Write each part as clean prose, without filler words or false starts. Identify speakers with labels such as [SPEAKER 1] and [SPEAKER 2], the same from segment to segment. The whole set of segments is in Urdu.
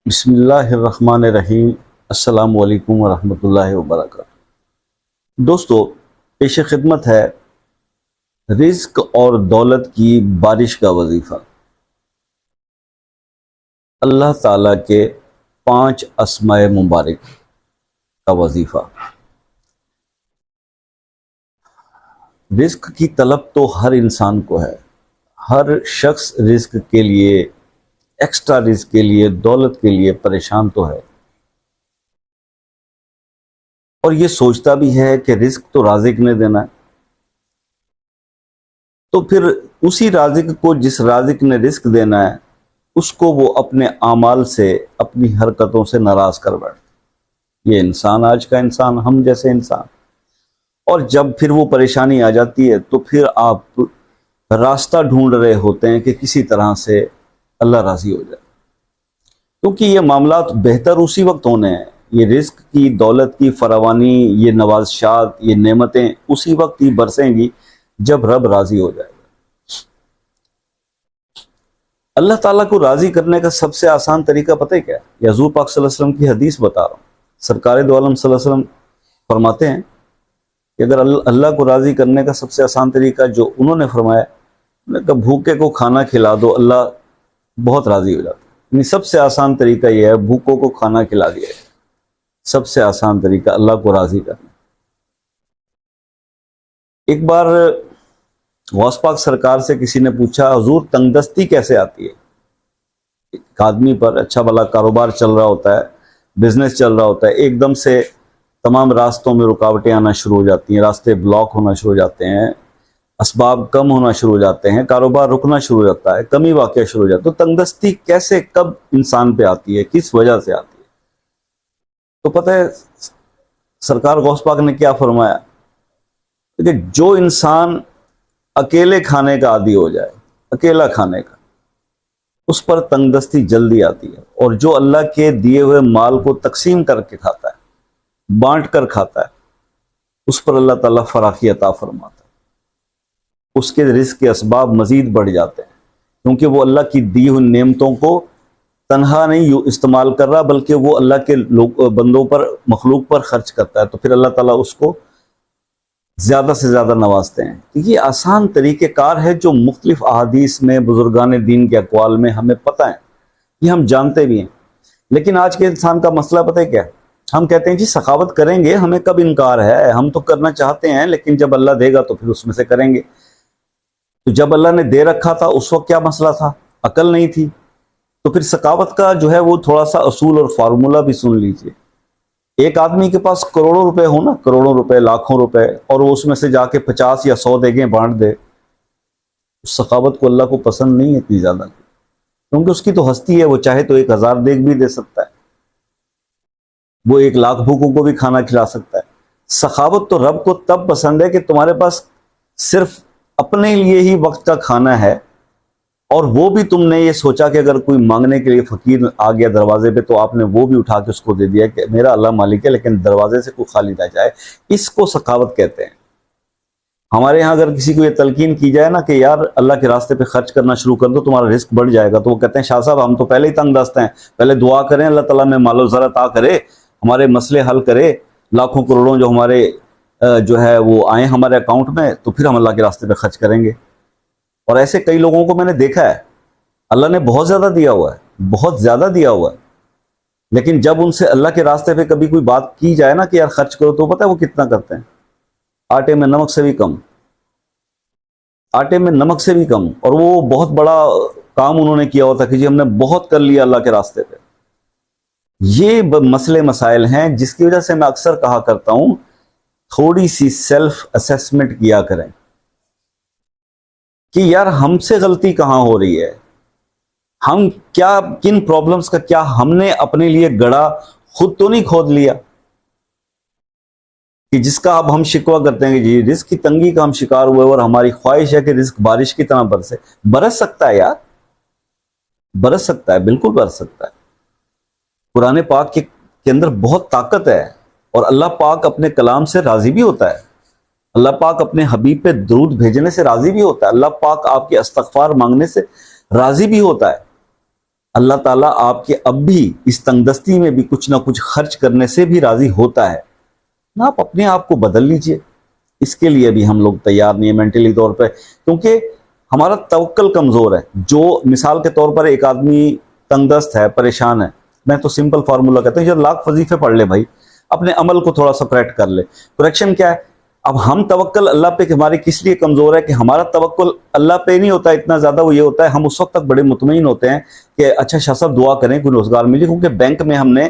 [SPEAKER 1] بسم اللہ الرحمن الرحیم۔ السلام علیکم ورحمۃ اللہ وبرکاتہ۔ دوستو، پیش خدمت ہے رزق اور دولت کی بارش کا وظیفہ۔ اللہ تعالیٰ کے 5 اسماء مبارک کا وظیفہ۔ رزق کی طلب تو ہر انسان کو ہے، ہر شخص رزق کے لیے، ایکسٹرا رزق کے لیے، دولت کے لیے پریشان تو ہے، اور یہ سوچتا بھی ہے کہ رزق تو رازق نے دینا ہے، تو پھر اسی رازق کو، جس رازق نے رزق دینا ہے، اس کو وہ اپنے اعمال سے، اپنی حرکتوں سے ناراض کر بیٹھتا۔ یہ انسان، آج کا انسان، ہم جیسے انسان۔ اور جب پھر وہ پریشانی آ جاتی ہے تو پھر آپ راستہ ڈھونڈ رہے ہوتے ہیں کہ کسی طرح سے اللہ راضی ہو جائے، کیونکہ یہ معاملات بہتر اسی وقت ہونے ہیں۔ یہ رزق کی، دولت کی فراوانی، یہ نوازشات، یہ نعمتیں اسی وقت ہی برسیں گی جب رب راضی ہو جائے گا۔ اللہ تعالیٰ کو راضی کرنے کا سب سے آسان طریقہ پتہ ہے کیا ہے؟ یہ حضور پاک صلی اللہ علیہ وسلم کی حدیث بتا رہا ہوں۔ سرکار دو عالم صلی اللہ علیہ وسلم فرماتے ہیں کہ اگر اللہ کو راضی کرنے کا سب سے آسان طریقہ جو انہوں نے فرمایا، انہوں نے کہا بھوکے کو کھانا کھلا دو، اللہ بہت راضی ہو جاتا ہے۔ یعنی سب سے آسان طریقہ یہ ہے، بھوکوں کو کھانا کھلا دیا ہے۔ سب سے آسان طریقہ اللہ کو راضی کرنا۔ ایک بار غوث پاک سرکار سے کسی نے پوچھا، حضور تنگ دستی کیسے آتی ہے؟ ایک آدمی پر اچھا بھلا کاروبار چل رہا ہوتا ہے، بزنس چل رہا ہوتا ہے، ایک دم سے تمام راستوں میں رکاوٹیں آنا شروع ہو جاتی ہیں، راستے بلاک ہونا شروع ہو جاتے ہیں، اسباب کم ہونا شروع ہو جاتے ہیں، کاروبار رکنا شروع ہو جاتا ہے، کمی واقع شروع ہو جاتا ہے۔ تو تنگ دستی کیسے، کب انسان پہ آتی ہے، کس وجہ سے آتی ہے؟ تو پتہ ہے سرکار غوث پاک نے کیا فرمایا کہ جو انسان اکیلے کھانے کا عادی ہو جائے، اکیلا کھانے کا، اس پر تنگ دستی جلدی آتی ہے، اور جو اللہ کے دیے ہوئے مال کو تقسیم کر کے کھاتا ہے، بانٹ کر کھاتا ہے، اس پر اللہ تعالیٰ فراخی عطا فرماتا ہے۔ اس کے رزق کے اسباب مزید بڑھ جاتے ہیں، کیونکہ وہ اللہ کی دی ہوئی نعمتوں کو تنہا نہیں استعمال کر رہا، بلکہ وہ اللہ کے بندوں پر، مخلوق پر خرچ کرتا ہے، تو پھر اللہ تعالیٰ اس کو زیادہ سے زیادہ نوازتے ہیں۔ یہ آسان طریقہ کار ہے جو مختلف احادیث میں، بزرگان دین کے اقوال میں ہمیں پتہ ہے، یہ ہم جانتے بھی ہیں۔ لیکن آج کے انسان کا مسئلہ پتہ ہے کیا ہے؟ ہم کہتے ہیں جی سخاوت کریں گے، ہمیں کب انکار ہے، ہم تو کرنا چاہتے ہیں، لیکن جب اللہ دے گا تو پھر اس میں سے کریں گے۔ تو جب اللہ نے دے رکھا تھا اس وقت کیا مسئلہ تھا؟ عقل نہیں تھی۔ تو پھر سخاوت کا جو ہے وہ تھوڑا سا اصول اور فارمولہ بھی سن لیجئے۔ ایک آدمی کے پاس کروڑوں روپے ہو نا، کروڑوں روپے، لاکھوں روپے، اور وہ اس میں سے جا کے 50 یا 100 دیگیں بانٹ دے، اس سخاوت کو اللہ کو پسند نہیں ہے اتنی زیادہ، کیونکہ اس کی تو ہستی ہے، وہ چاہے تو 1000 دیگ بھی دے سکتا ہے، وہ 1,00,000 بھوکوں کو بھی کھانا کھلا سکتا ہے۔ سخاوت تو رب کو تب پسند ہے کہ تمہارے پاس صرف اپنے لیے ہی وقت کا کھانا ہے، اور وہ بھی تم نے یہ سوچا کہ اگر کوئی مانگنے کے لیے فقیر آ گیا دروازے پہ تو آپ نے وہ بھی اٹھا کے اس کو دے دیا کہ میرا اللہ مالک ہے، لیکن دروازے سے کوئی خالی نہ جائے۔ اس کو سخاوت کہتے ہیں۔ ہمارے ہاں اگر کسی کو یہ تلقین کی جائے نا کہ یار اللہ کے راستے پہ خرچ کرنا شروع کر دو، تمہارا رزق بڑھ جائے گا، تو وہ کہتے ہیں شاہ صاحب ہم تو پہلے ہی تنگ دست ہیں، پہلے دعا کریں اللہ تعالیٰ میں مال و زر عطا کرے، ہمارے مسئلے حل کرے، لاکھوں کروڑوں جو ہمارے جو ہے وہ آئیں ہمارے اکاؤنٹ میں، تو پھر ہم اللہ کے راستے پہ خرچ کریں گے۔ اور ایسے کئی لوگوں کو میں نے دیکھا ہے، اللہ نے بہت زیادہ دیا ہوا ہے، بہت زیادہ دیا ہوا ہے، لیکن جب ان سے اللہ کے راستے پہ کبھی کوئی بات کی جائے نا کہ یار خرچ کرو، تو پتہ ہے وہ کتنا کرتے ہیں؟ آٹے میں نمک سے بھی کم، آٹے میں نمک سے بھی کم۔ اور وہ بہت بڑا کام انہوں نے کیا ہوتا کہ جی ہم نے بہت کر لیا اللہ کے راستے پہ۔ یہ مسئلے مسائل ہیں جس کی وجہ سے میں اکثر کہا کرتا ہوں تھوڑی سی سیلف اسیسمنٹ کیا کریں کہ یار ہم سے غلطی کہاں ہو رہی ہے، ہم کیا، کن پرابلمز کا کیا ہم نے اپنے لیے گڑھا خود تو نہیں کھود لیا کہ جس کا اب ہم شکوہ کرتے ہیں کہ جی رزق کی تنگی کا ہم شکار ہوئے، اور ہماری خواہش ہے کہ رزق بارش کی طرح برسے۔ برس سکتا ہے یار، برس سکتا ہے، بالکل برس سکتا ہے۔ قرآن پاک کے اندر بہت طاقت ہے، اور اللہ پاک اپنے کلام سے راضی بھی ہوتا ہے، اللہ پاک اپنے حبیب پہ درود بھیجنے سے راضی بھی ہوتا ہے، اللہ پاک آپ کے استغفار مانگنے سے راضی بھی ہوتا ہے۔ اللہ تعالیٰ آپ کے اب بھی اس تنگدستی میں بھی کچھ نہ کچھ خرچ کرنے سے بھی راضی ہوتا ہے نا. آپ اپنے آپ کو بدل لیجئے. اس کے لیے بھی ہم لوگ تیار نہیں ہیں مینٹلی طور پہ, کیونکہ ہمارا توکل کمزور ہے. جو مثال کے طور پر ایک آدمی تنگ دست ہے, پریشان ہے, میں تو سمپل فارمولا کہتا ہوں, جو لاکھ وظیفے پڑھ لے بھائی, اپنے عمل کو تھوڑا سا کریکٹ کر لے. کریکشن کیا ہے؟ اب ہم توکل اللہ پہ ہماری کس لیے کمزور ہے کہ ہمارا توکل اللہ پہ نہیں ہوتا اتنا زیادہ. وہ یہ ہوتا ہے ہم اس وقت تک بڑے مطمئن ہوتے ہیں کہ اچھا شاہ صاحب دعا کریں کوئی روزگار ملے, کیونکہ بینک میں ہم نے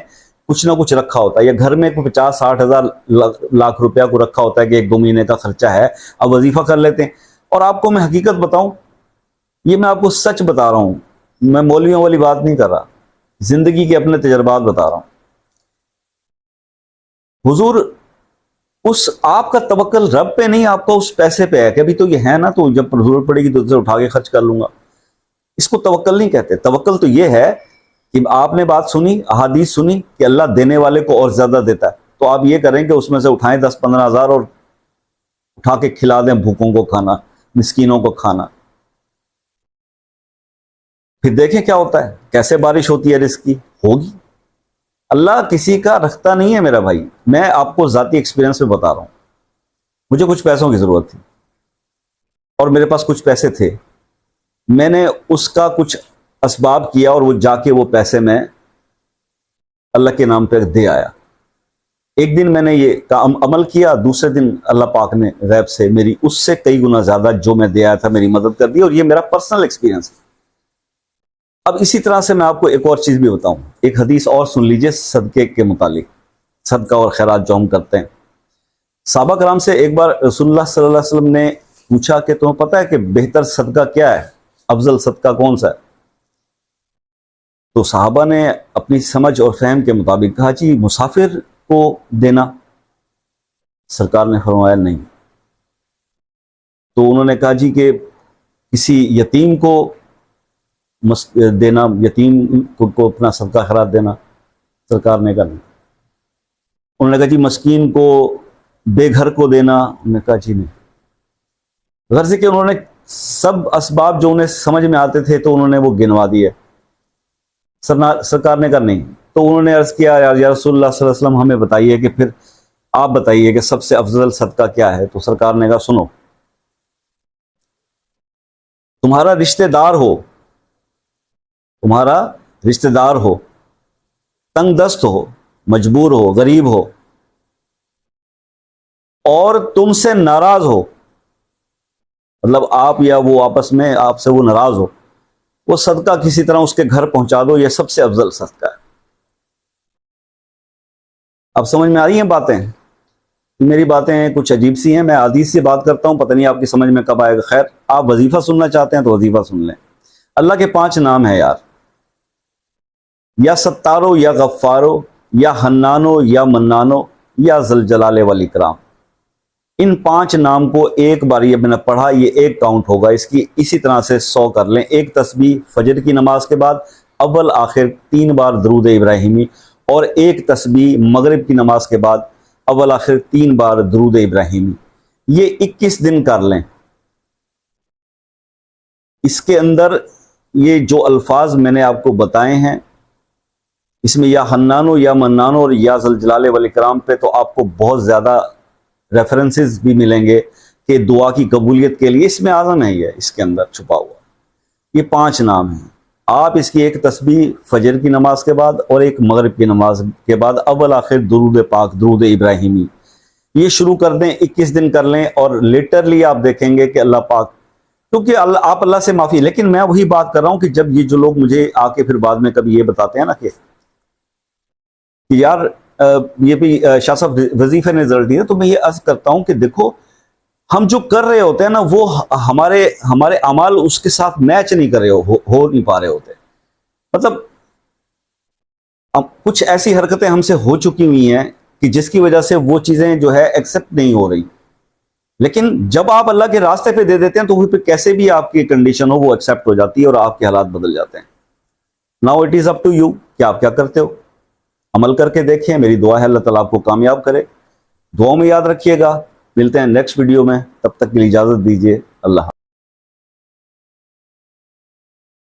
[SPEAKER 1] کچھ نہ کچھ رکھا ہوتا ہے, یا گھر میں 50-60 ہزار لاکھ روپیہ کو رکھا ہوتا ہے کہ 1-2 مہینے کا خرچہ ہے, اب وظیفہ کر لیتے ہیں. اور آپ کو میں حقیقت بتاؤں, یہ میں آپ کو سچ بتا رہا ہوں, میں مولویوں والی بات نہیں کر رہا, زندگی کے اپنے تجربات بتا رہا ہوں. حضور اس آپ کا توکل رب پہ نہیں, آپ کا اس پیسے پہ ہے کہ ابھی تو یہ ہے نا, تو جب ضرورت پڑے گی تو اسے اٹھا کے خرچ کر لوں گا. اس کو توکل نہیں کہتے. توکل تو یہ ہے کہ آپ نے بات سنی, احادیث سنی کہ اللہ دینے والے کو اور زیادہ دیتا ہے, تو آپ یہ کریں کہ اس میں سے اٹھائیں 10-15 ہزار اور اٹھا کے کھلا دیں بھوکوں کو کھانا, مسکینوں کو کھانا. پھر دیکھیں کیا ہوتا ہے, کیسے بارش ہوتی ہے رزق کی. ہوگی. اللہ کسی کا رکھتا نہیں ہے میرا بھائی. میں آپ کو ذاتی ایکسپیرینس میں بتا رہا ہوں. مجھے کچھ پیسوں کی ضرورت تھی اور میرے پاس کچھ پیسے تھے, میں نے اس کا کچھ اسباب کیا اور وہ جا کے وہ پیسے میں اللہ کے نام پہ دے آیا. ایک دن میں نے یہ عمل کیا, دوسرے دن اللہ پاک نے غیب سے میری اس سے کئی گنا زیادہ جو میں دے آیا تھا میری مدد کر دی, اور یہ میرا پرسنل ایکسپیرینس ہے. اب اسی طرح سے میں آپ کو ایک اور چیز بھی بتاؤں, ایک حدیث اور سن لیجئے صدقے کے متعلق, صدقہ اور خیرات جو ہم کرتے ہیں. صحابہ کرام سے ایک بار رسول اللہ صلی اللہ علیہ وسلم نے پوچھا کہ تمہیں پتہ ہے کہ بہتر صدقہ کیا ہے, افضل صدقہ کون سا ہے؟ تو صحابہ نے اپنی سمجھ اور فہم کے مطابق کہا جی مسافر کو دینا. سرکار نے فرمایا نہیں. تو انہوں نے کہا جی کہ کسی یتیم کو دینا, یتیم کو اپنا صدقہ خیرات دینا. سرکار نے کہا نہیں. انہوں نے کہا جی مسکین کو, بے گھر کو دینا. انہوں نے کہا جی نہیں. غرض کہ انہوں نے سب اسباب جو انہیں سمجھ میں آتے تھے تو انہوں نے وہ گنوا دیے. سرکار نے کہا نہیں. تو انہوں نے عرض کیا یا رسول اللہ صلی اللہ علیہ وسلم ہمیں بتائیے کہ پھر آپ بتائیے کہ سب سے افضل صدقہ کیا ہے. تو سرکار نے کہا سنو, تمہارا رشتہ دار ہو, تمہارا رشتہ دار ہو, تنگ دست ہو, مجبور ہو, غریب ہو, اور تم سے ناراض ہو, مطلب آپ یا وہ آپس میں آپ سے وہ ناراض ہو, وہ صدقہ کسی طرح اس کے گھر پہنچا دو, یہ سب سے افضل صدقہ ہے. اب سمجھ میں آ رہی ہیں باتیں؟ میری باتیں کچھ عجیب سی ہیں, میں حدیث سے بات کرتا ہوں, پتہ نہیں آپ کی سمجھ میں کب آئے گا. خیر, آپ وظیفہ سننا چاہتے ہیں تو وظیفہ سن لیں. اللہ کے 5 نام ہیں یار, یا ستارو, یا غفارو, یا حنانو, یا منانو, یا ذوالجلال والاکرام. ان 5 نام کو ایک بار یہ میں نے پڑھا, یہ ایک کاؤنٹ ہوگا اس کی, اسی طرح سے 100 کر لیں. ایک تسبیح فجر کی نماز کے بعد اول آخر 3 بار درود ابراہیمی, اور ایک تسبیح مغرب کی نماز کے بعد اول آخر 3 بار درود ابراہیمی. یہ 21 دن کر لیں. اس کے اندر یہ جو الفاظ میں نے آپ کو بتائے ہیں, اس میں یا حنانو, یا منانو, اور یا ذوالجلال والاکرام پہ تو آپ کو بہت زیادہ ریفرنسز بھی ملیں گے کہ دعا کی قبولیت کے لیے اس میں اعظم ہے, یہ اس کے اندر چھپا ہوا. یہ 5 نام ہیں. آپ اس کی ایک تسبیح فجر کی نماز کے بعد اور ایک مغرب کی نماز کے بعد اول آخر درود پاک, درود ابراہیمی, یہ شروع کر دیں. 21 دن کر لیں, اور لیٹرلی آپ دیکھیں گے کہ اللہ پاک, کیونکہ آپ اللہ سے معافی. لیکن میں وہی بات کر رہا ہوں کہ جب یہ جو لوگ مجھے آ کے پھر بعد میں کبھی یہ بتاتے ہیں نا کہ یار یہ بھی شاہ صاحب وظیفے نے رزلٹ دیا, تو میں یہ عرض کرتا ہوں کہ دیکھو ہم جو کر رہے ہوتے ہیں نا, وہ ہمارے اعمال اس کے ساتھ میچ نہیں کر رہے ہو نہیں پا رہے ہوتے. مطلب کچھ ایسی حرکتیں ہم سے ہو چکی ہوئی ہیں کہ جس کی وجہ سے وہ چیزیں جو ہے ایکسیپٹ نہیں ہو رہی. لیکن جب آپ اللہ کے راستے پہ دے دیتے ہیں تو وہ پھر کیسے بھی آپ کی کنڈیشن ہو وہ ایکسیپٹ ہو جاتی ہے اور آپ کے حالات بدل جاتے ہیں. Now it is up to you کہ آپ کیا کرتے ہو. عمل کر کے دیکھیں. میری دعا ہے اللہ تعالیٰ آپ کو کامیاب کرے. دعاؤں میں یاد رکھیے گا. ملتے ہیں نیکسٹ ویڈیو میں, تب تک کے لیے اجازت دیجیے. اللہ حافظ.